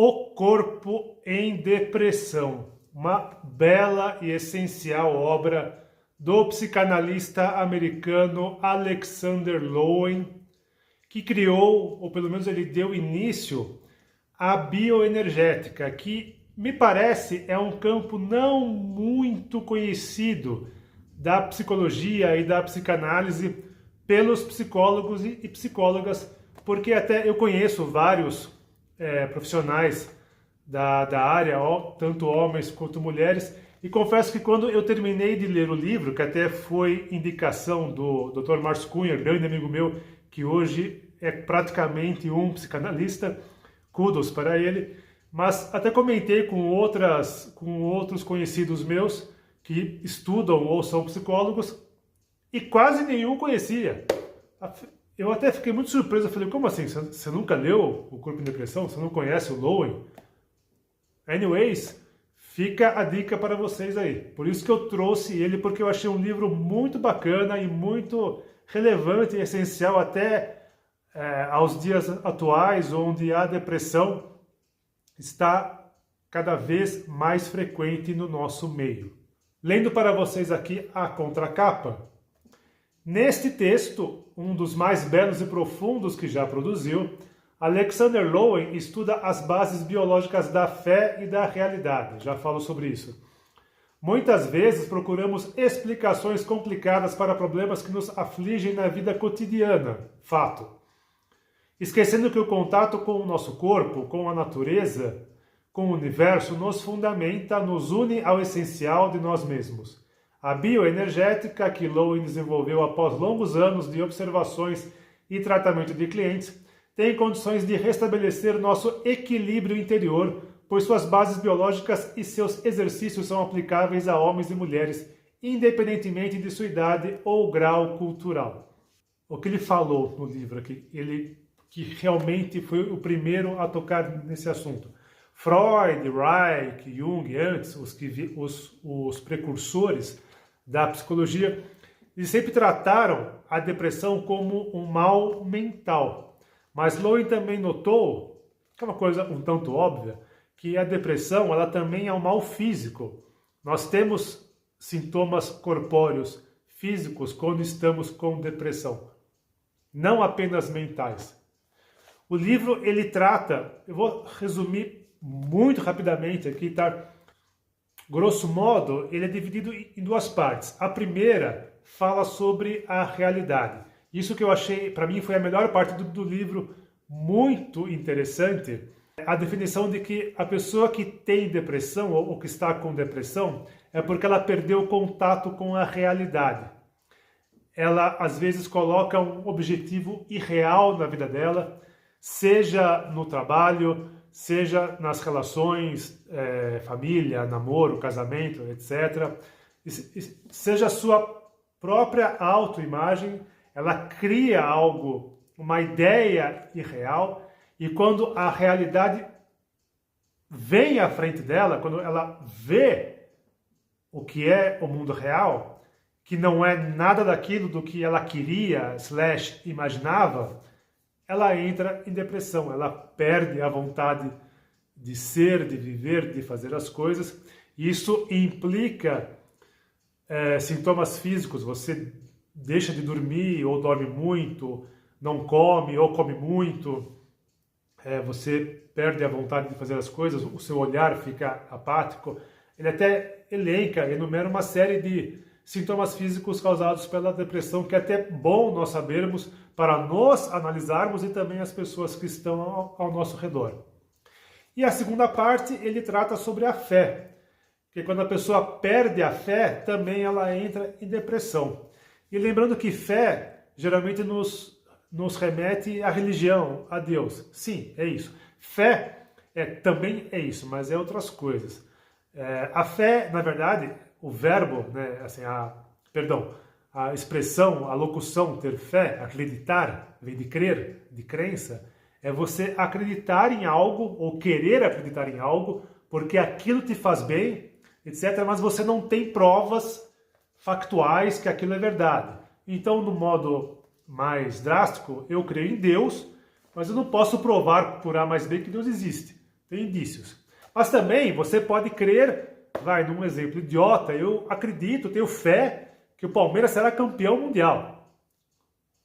O Corpo em Depressão, uma bela e essencial obra do psicanalista americano Alexander Lowen, que criou, ou pelo menos ele deu início, à bioenergética, que me parece é um campo não muito conhecido da psicologia e da psicanálise pelos psicólogos e psicólogas, porque até eu conheço vários profissionais da área, tanto homens quanto mulheres, e confesso que quando eu terminei de ler o livro, que até foi indicação do Dr. Márcio Cunha, grande amigo meu, que hoje é praticamente um psicanalista, kudos para ele, mas até comentei com outros conhecidos meus que estudam ou são psicólogos, e quase nenhum conhecia. Eu até fiquei muito surpreso, eu falei, como assim? Você nunca leu O Corpo em Depressão? Você não conhece o Lowen? Anyways, fica a dica para vocês aí. Por isso que eu trouxe ele, porque eu achei um livro muito bacana e muito relevante e essencial até aos dias atuais, onde a depressão está cada vez mais frequente no nosso meio. Lendo para vocês aqui a contracapa. Neste texto, um dos mais belos e profundos que já produziu, Alexander Lowen estuda as bases biológicas da fé e da realidade. Já falo sobre isso. Muitas vezes procuramos explicações complicadas para problemas que nos afligem na vida cotidiana. Fato. Esquecendo que o contato com o nosso corpo, com a natureza, com o universo, nos fundamenta, nos une ao essencial de nós mesmos. A bioenergética que Lowen desenvolveu após longos anos de observações e tratamento de clientes tem condições de restabelecer nosso equilíbrio interior, pois suas bases biológicas e seus exercícios são aplicáveis a homens e mulheres, independentemente de sua idade ou grau cultural. O que ele falou no livro aqui, ele que realmente foi o primeiro a tocar nesse assunto. Freud, Reich, Jung, antes, os precursores da psicologia, eles sempre trataram a depressão como um mal mental. Mas Lowen também notou, que é uma coisa um tanto óbvia, que a depressão ela também é um mal físico. Nós temos sintomas corpóreos físicos quando estamos com depressão, não apenas mentais. O livro ele trata, eu vou resumir muito rapidamente aqui, tá? Grosso modo, ele é dividido em duas partes. A primeira fala sobre a realidade. Isso que eu achei, para mim, foi a melhor parte do livro, muito interessante. A definição de que a pessoa que tem depressão ou que está com depressão é porque ela perdeu o contato com a realidade. Ela, às vezes, coloca um objetivo irreal na vida dela, seja no trabalho, seja nas relações, família, namoro, casamento, etc. Seja a sua própria autoimagem, ela cria algo, uma ideia irreal, e quando a realidade vem à frente dela, quando ela vê o que é o mundo real, que não é nada daquilo do que ela queria, / imaginava, ela entra em depressão, ela perde a vontade de ser, de viver, de fazer as coisas. Isso implica sintomas físicos, você deixa de dormir ou dorme muito, não come ou come muito, você perde a vontade de fazer as coisas, o seu olhar fica apático. Ele até enumera uma série de sintomas físicos causados pela depressão, que é até bom nós sabermos para nos analisarmos e também as pessoas que estão ao nosso redor. E a segunda parte, ele trata sobre a fé, que quando a pessoa perde a fé, também ela entra em depressão. E lembrando que fé geralmente nos remete à religião, a Deus. Sim, é isso. Fé também é isso, mas é outras coisas. A fé, na verdade, o verbo, né, assim, a expressão, a locução ter fé, acreditar, vem de crer, de crença, é você acreditar em algo ou querer acreditar em algo porque aquilo te faz bem, etc. Mas você não tem provas factuais que aquilo é verdade. Então, no modo mais drástico, eu creio em Deus, mas eu não posso provar por A mais B que Deus existe. tem indícios. Mas também você pode crer, vai num exemplo idiota, eu acredito, tenho fé que o Palmeiras será campeão mundial.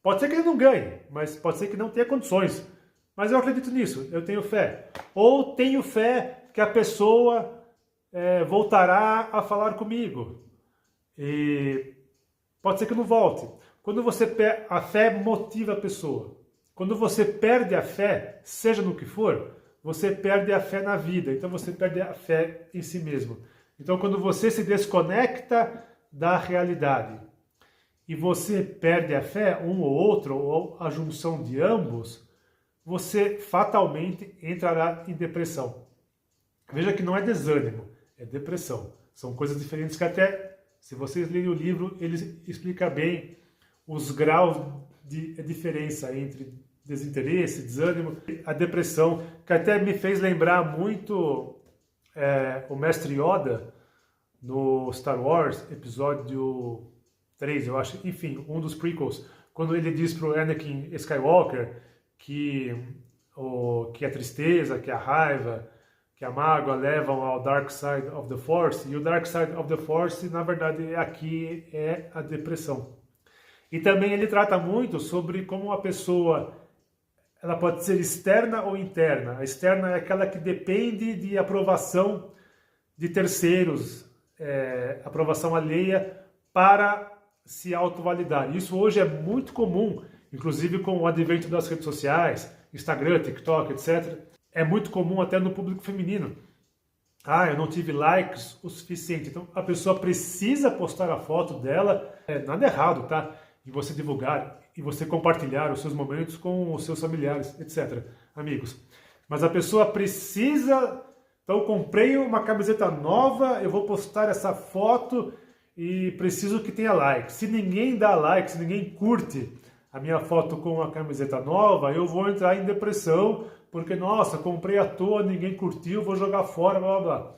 Pode ser que ele não ganhe, mas pode ser que não tenha condições. Mas eu acredito nisso, eu tenho fé. Ou tenho fé que a pessoa voltará a falar comigo. E pode ser que não volte. Quando a fé motiva a pessoa. Quando você perde a fé, seja no que for, você perde a fé na vida. Então você perde a fé em si mesmo. Então quando você se desconecta da realidade e você perde a fé, um ou outro, ou a junção de ambos, você fatalmente entrará em depressão. Veja que não é desânimo, é depressão. São coisas diferentes que até, se vocês lerem o livro, ele explica bem os graus de diferença entre desinteresse, desânimo, a depressão, que até me fez lembrar muito o Mestre Yoda no Star Wars, episódio 3, eu acho, enfim, um dos prequels, quando ele diz para o Anakin Skywalker que a tristeza, que a raiva, que a mágoa levam ao Dark Side of the Force, e o Dark Side of the Force, na verdade, aqui é a depressão. E também ele trata muito sobre como a pessoa ela pode ser externa ou interna. A externa é aquela que depende de aprovação de terceiros, aprovação alheia para se autovalidar. Isso hoje é muito comum, inclusive com o advento das redes sociais, Instagram, TikTok, etc. É muito comum até no público feminino. Eu não tive likes o suficiente. Então a pessoa precisa postar a foto dela. Nada errado, tá? E você divulgar e você compartilhar os seus momentos com os seus familiares, etc. Amigos. Mas a pessoa precisa... Então, eu comprei uma camiseta nova, eu vou postar essa foto e preciso que tenha like. Se ninguém dá like, se ninguém curte a minha foto com a camiseta nova, eu vou entrar em depressão, porque, nossa, comprei à toa, ninguém curtiu, vou jogar fora, blá, blá, blá.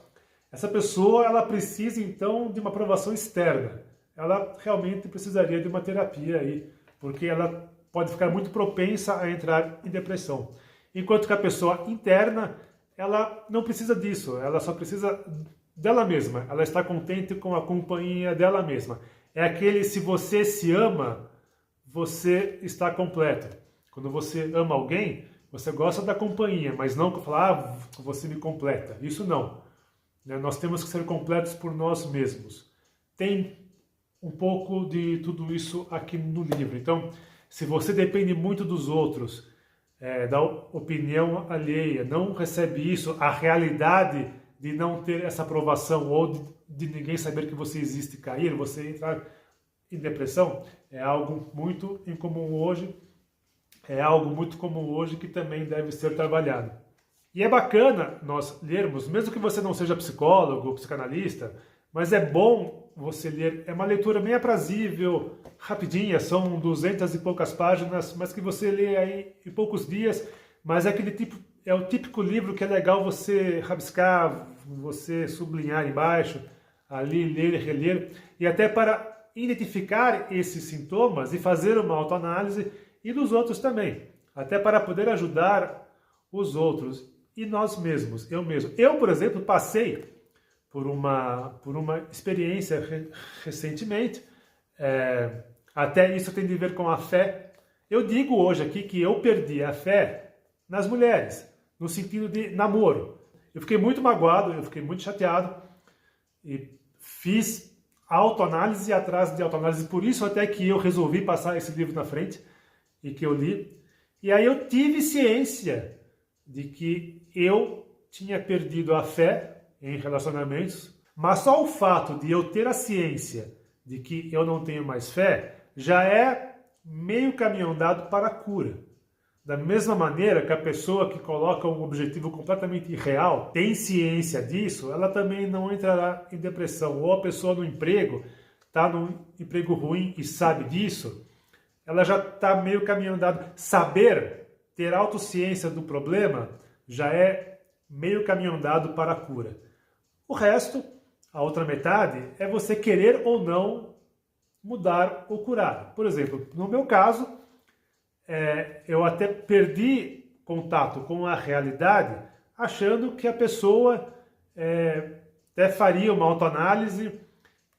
Essa pessoa, ela precisa, então, de uma aprovação externa. Ela realmente precisaria de uma terapia aí, porque ela pode ficar muito propensa a entrar em depressão. Enquanto que a pessoa interna, ela não precisa disso, ela só precisa dela mesma, ela está contente com a companhia dela mesma. É aquele, se você se ama, você está completo. Quando você ama alguém, você gosta da companhia, mas não falar, você me completa. Isso não. Nós temos que ser completos por nós mesmos. Tem um pouco de tudo isso aqui no livro. Então, se você depende muito dos outros, da opinião alheia, não recebe isso, a realidade de não ter essa aprovação ou de ninguém saber que você existe cair, você entrar em depressão, é algo muito incomum hoje, que também deve ser trabalhado. E é bacana nós lermos, mesmo que você não seja psicólogo ou psicanalista, mas é bom você ler, é uma leitura bem aprazível, rapidinha, são 200 e poucas páginas, mas que você lê aí em poucos dias, mas é aquele tipo, é o típico livro que é legal você rabiscar, você sublinhar embaixo, ali ler e reler, e até para identificar esses sintomas e fazer uma autoanálise, e dos outros também, até para poder ajudar os outros e nós mesmos, eu mesmo. Eu, por exemplo, passei por uma experiência recentemente, até isso tem a ver com a fé. Eu digo hoje aqui que eu perdi a fé nas mulheres, no sentido de namoro. Eu fiquei muito magoado, eu fiquei muito chateado e fiz autoanálise atrás de autoanálise, por isso até que eu resolvi passar esse livro na frente e que eu li. E aí eu tive ciência de que eu tinha perdido a fé em relacionamentos, mas só o fato de eu ter a ciência de que eu não tenho mais fé, já é meio caminho andado para a cura. Da mesma maneira que a pessoa que coloca um objetivo completamente irreal, tem ciência disso, ela também não entrará em depressão. Ou a pessoa no emprego, está num emprego ruim e sabe disso, ela já está meio caminho andado. Saber, ter autociência do problema, já é meio caminho andado para a cura. O resto, a outra metade, é você querer ou não mudar ou curar. Por exemplo, no meu caso, eu até perdi contato com a realidade achando que a pessoa até faria uma autoanálise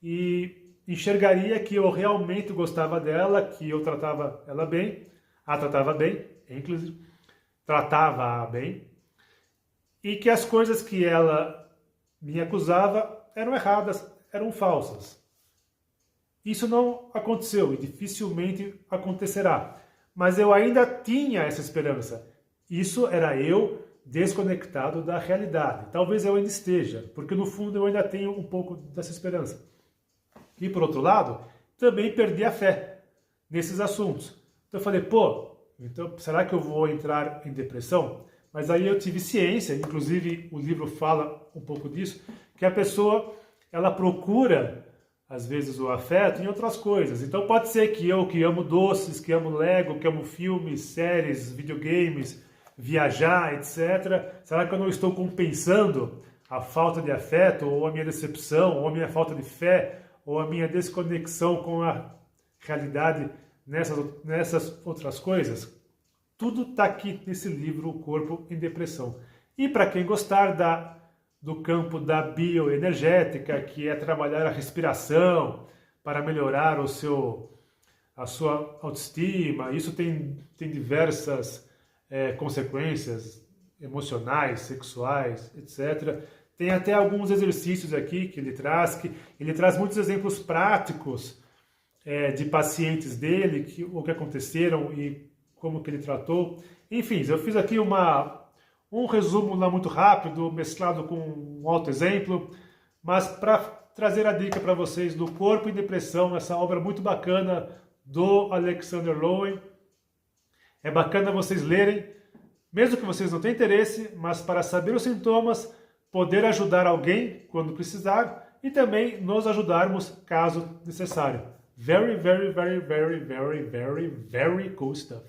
e enxergaria que eu realmente gostava dela, que eu tratava ela bem, a tratava bem, inclusive, tratava-a bem, e que as coisas que ela me acusava eram erradas, eram falsas. Isso não aconteceu e dificilmente acontecerá. Mas eu ainda tinha essa esperança. Isso era eu desconectado da realidade. Talvez eu ainda esteja, porque no fundo eu ainda tenho um pouco dessa esperança. E por outro lado, também perdi a fé nesses assuntos. Então eu falei, então será que eu vou entrar em depressão? Mas aí eu tive ciência, inclusive o livro fala um pouco disso, que a pessoa, ela procura, às vezes, o afeto em outras coisas. Então pode ser que eu, que amo doces, que amo Lego, que amo filmes, séries, videogames, viajar, etc. Será que eu não estou compensando a falta de afeto, ou a minha decepção, ou a minha falta de fé, ou a minha desconexão com a realidade nessas outras coisas? Tudo está aqui nesse livro, O Corpo em Depressão. E para quem gostar do campo da bioenergética, que é trabalhar a respiração para melhorar a sua autoestima, isso tem diversas consequências emocionais, sexuais, etc. Tem até alguns exercícios aqui que ele traz muitos exemplos práticos de pacientes dele, o que aconteceram e como que ele tratou. Enfim, eu fiz aqui um resumo lá muito rápido, mesclado com um outro exemplo, mas para trazer a dica para vocês do Corpo em Depressão, essa obra muito bacana do Alexander Lowen. É bacana vocês lerem, mesmo que vocês não tenham interesse, mas para saber os sintomas, poder ajudar alguém quando precisar e também nos ajudarmos caso necessário. Very, very, very, very, very, very, very cool stuff.